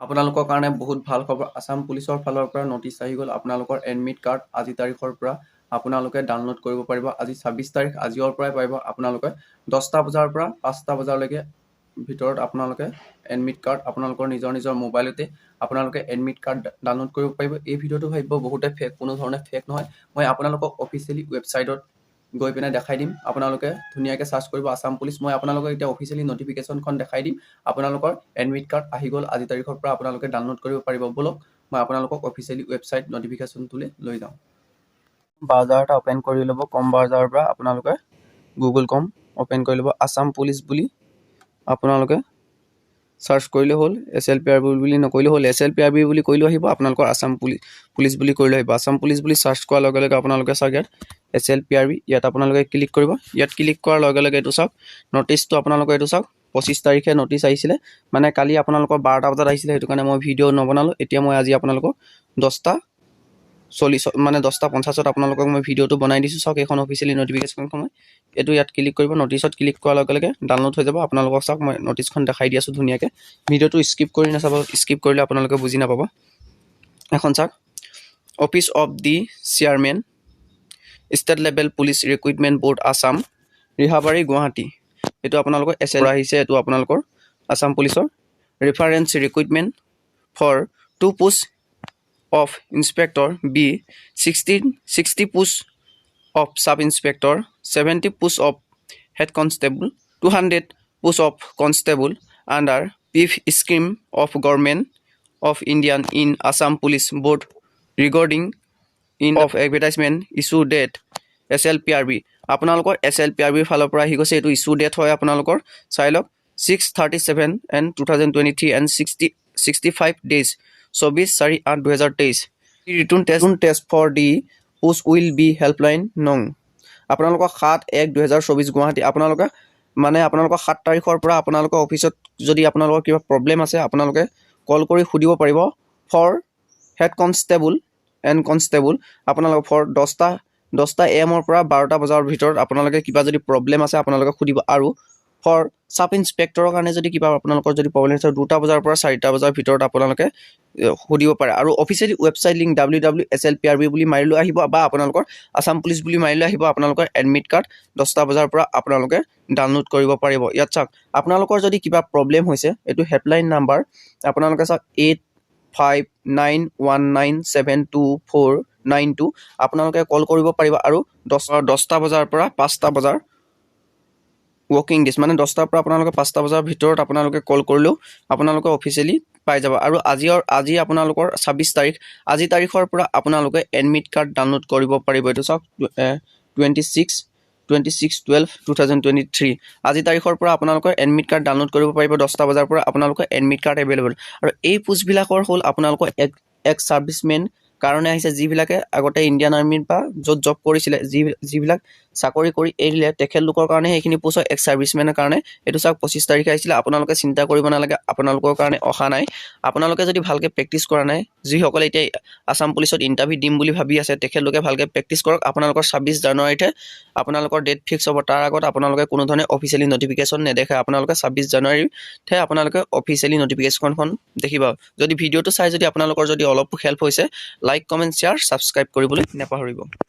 আপোনালোকৰ কাৰণে বহুত ভাল খবৰ আসাম পুলিচৰ ফালৰ পৰা নটিচ আহি গ'ল আপোনালোকৰ এডমিট কাৰ্ড আজি তাৰিখৰ পৰা আপোনালোকে ডাউনলোড কৰিব পাৰিব আজি 26 তাৰিখ আজিৰ পৰাই পাৰিব আপোনালোকে 10টা বজাৰ পৰা 5টা বজালৈকে ভিতৰত আপোনালোকে এডমিট কাৰ্ড আপোনালোকৰ নিজৰ মোবাইলতে আপোনালোকে এডমিট কাৰ্ড ডাউনলোড কৰিব পাৰিব এই ভিডিঅটো ভাবিব বহুতে ফেক কোনো ধৰণে ফেক নহয় মই আপোনালোকক অফিচিয়েলি ৱেবছাইটত গৈ পিনে দেখাই দিম আপোনালোকে ধুনীয়াকৈ সাৰ্চ কৰিব আসাম পুলিচ মই আপোনালোকক এতিয়া অফিচিয়েলি নটিফিকেশনখন দেখাই দিম আপোনালোকৰ এডমিট কাৰ্ড আহি গ'ল আজি তাৰিখৰ পৰা আপোনালোকে ডাউনলোড কৰিব পাৰিব বলক মই আপোনালোকক অফিচিয়েলি ৱেবছাইট নটিফিকেশনটোলৈ লৈ যাওঁ ব্ৰাউজাৰ এটা ওপেন কৰি ল'ব কম ব্ৰাউজাৰৰ পৰা আপোনালোকে গুগল কম ওপেন কৰি ল'ব আসাম পুলিচ বুলি আপোনালোকে সাৰ্চ কৰিলে হ'ল SLPRB বুলি নকৰিলে হ'ল SLPRB বুলি কৰিলে আহিব আপোনালোকৰ আসাম পুলিচ বুলি কৰিলে আহিব আসাম পুলিচ বুলি সাৰ্চ কৰাৰ লগে লগে আপোনালোকে চাওক ইয়াত SLPRB ইয়াত আপোনালোকে ক্লিক কৰিব ইয়াত ক্লিক কৰাৰ লগে লগে এইটো চাওক নটিচটো আপোনালোকে এইটো চাওক 25 তাৰিখে নটিচ আহিছিলে মানে কালি আপোনালোকৰ 12টা বজাত আহিছিলে হেতু কাৰণে মই ভিডিও নবনালো এতিয়া মই আজি আপোনালোকক 10টা 40 মানে 10টা 50ত আপোনালোকক মই ভিডিওটো বনাই দিছো চাওক এখন অফিচিয়েলি নটিফিকেশনখন মই এটো ইয়াত ক্লিক কৰিব নটিচত ক্লিক কৰাৰ লগে লগে ডাউনলোড হৈ যাব আপোনালোকক চাওক মই নটিচখন দেখাই দি আছো ধুনিয়াকে ভিডিওটো স্কিপ কৰি নাচাব স্কিপ কৰিলে আপোনালোকে বুজি নাপাব এখন চাওক office of the chairman state level police recruitment board Assam Rehabari Guwahati এটো আপোনালোকৰ এছএল আহিছে এটো আপোনালোকৰ আসাম পুলিচৰ reference recruitment for to post of inspector B 60 posts of sub inspector 70 posts of head constable 200 posts of constable under PIF scheme of government of India in Assam Police Board regarding in of advertisement issue date SLPRB আপোনালোকৰ SLPRB ফালৰ পৰা আহি গৈছে এটো issue date হয় আপোনালোকৰ চাই লওক 637 and 2023 and 65 days 24/8/2023 return test for the post will be helpline nong আপোনালোকৰ 7/1/2024 গুৱাহাটী আপোনালোকে মানে আপোনালোকৰ 7 তাৰিখৰ পৰা আপোনালোকৰ অফিসত যদি আপোনালোকৰ কিবা প্ৰবলেম আছে আপোনালোকে কল কৰি খুদিব পাৰিব for head constable and constable আপোনালোকৰ ফৰ 10টা AM ৰ পৰা 12টা বজাৰ ভিতৰত আপোনালোকে কিবা যদি প্ৰবলেম আছে আপোনালোকে খুদিব আৰু ফৰ সাব ইন্সপেক্টৰৰ কাৰণে যদি কিবা আপোনালোকৰ যদি প্ৰবলেম আছে 2টা বজাৰ পৰা 4টা বজাৰ ভিতৰত আপোনালোকে খুদিব পাৰে আৰু অফিচিয়েলি ৱেবছাইট লিংক www.slprb বুলি মাৰিলৈ আহিব বা আপোনালোকৰ আসাম পুলিচ বুলি মাৰিলৈ আহিব আপোনালোকৰ এডমিট কাৰ্ড 10টা বজাৰ পৰা আপোনালোকে ডাউনলোড কৰিব পাৰিব ইয়াত চাওক আপোনালোকৰ যদি কিবা প্ৰবলেম হৈছে এটো হেল্পলাইন নাম্বাৰ আপোনালোকে চাওক 8519722492 আপোনালোকে কল কৰিব পাৰিব আৰু 10টা বজাৰ পৰা 5টা বজাৰ working days মানে 10টা পৰা আপোনালোকে 5টা বজাৰ ভিতৰত আপোনালোকে কল কৰিলো আপোনালোকে অফিচিয়েলি পাই যাব আৰু আজি আপোনালোকৰ 26 তাৰিখ আজি তাৰিখৰ পৰা আপোনালোকে এডমিট কাৰ্ড ডাউনলোড কৰিব পাৰিব এটো চাওক 26/12/2023 আজি তাৰিখৰ পৰা আপোনালোকৰ এডমিট কাৰ্ড ডাউনলোড কৰিব পাৰিব 10টা বজাৰ পৰা আপোনালোকৰ এডমিট কাৰ্ড এভেইলেবল আৰু এই পোষ্ট বিলাকৰ হল আপোনালোকৰ এক সাৰ্ভিসমেন কাৰণে আহিছে যিবিলাকে আগতে ইন্ডিয়ান আৰ্মিৰ বা যত জব কৰিছিলে যিবিলাক চাকৰি কৰি এৰিলে তেখেত লোকৰ কাৰণে এইখিনি পোষ্ট এক সাৰ্ভিসমেনৰ কাৰণে এটো চাওক 25 তাৰিখে আহিছিল আপোনালোকে চিন্তা কৰিব নালাগে আপোনালোকৰ কাৰণে অহা নাই আপোনালোকে যদি ভালকে প্ৰেক্টিস কৰা নাই যি সকলে এতিয়া আসাম পুলিচত ইন্টাৰভিউ দিম বুলি ভাবি আছে তেখেত লোকে ভালকে প্ৰেক্টিস কৰক আপোনালোকৰ 26 জানুৱাৰীতে আপোনালোকৰ ডেট ফিক্স হ'ব তাৰ আগত আপোনালোকে কোনো ধৰণে অফিচিয়েলি নটিফিকেশন নেদেখে আপোনালোকে 26 জানুৱাৰীতে আপোনালোকে অফিচিয়েলি নটিফিকেশনখন দেখিবা যদি ভিডিওটো চাই যদি আপোনালোকৰ যদি অলপ হেল্প হৈছে লাইক কমেন্ট শেয়াৰ সাবস্ক্ৰাইব কৰিবলৈ নেপাহৰিব